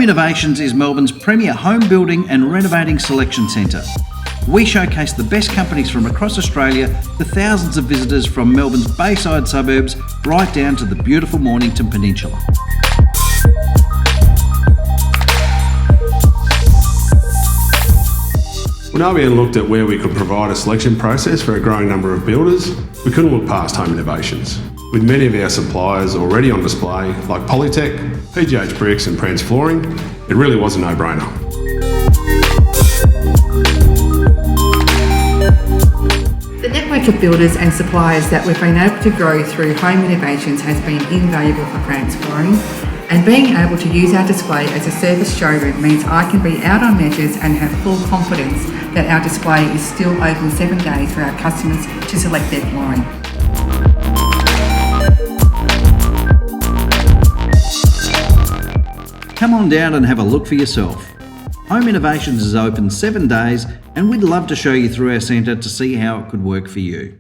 Home Innovations is Melbourne's premier home building and renovating selection centre. We showcase the best companies from across Australia to thousands of visitors from Melbourne's Bayside suburbs right down to the beautiful Mornington Peninsula. When RBN looked at where we could provide a selection process for a growing number of builders, we couldn't look past Home Innovations. With many of our suppliers already on display, like Polytech, PGH Bricks and Prance Flooring, it really was a no-brainer. The network of builders and suppliers that we've been able to grow through Home Innovations has been invaluable for Prance Flooring, and being able to use our display as a service showroom means I can be out on measures and have full confidence that our display is still open 7 days for our customers to select their flooring. Come on down and have a look for yourself. Home Innovations is open 7 days and we'd love to show you through our centre to see how it could work for you.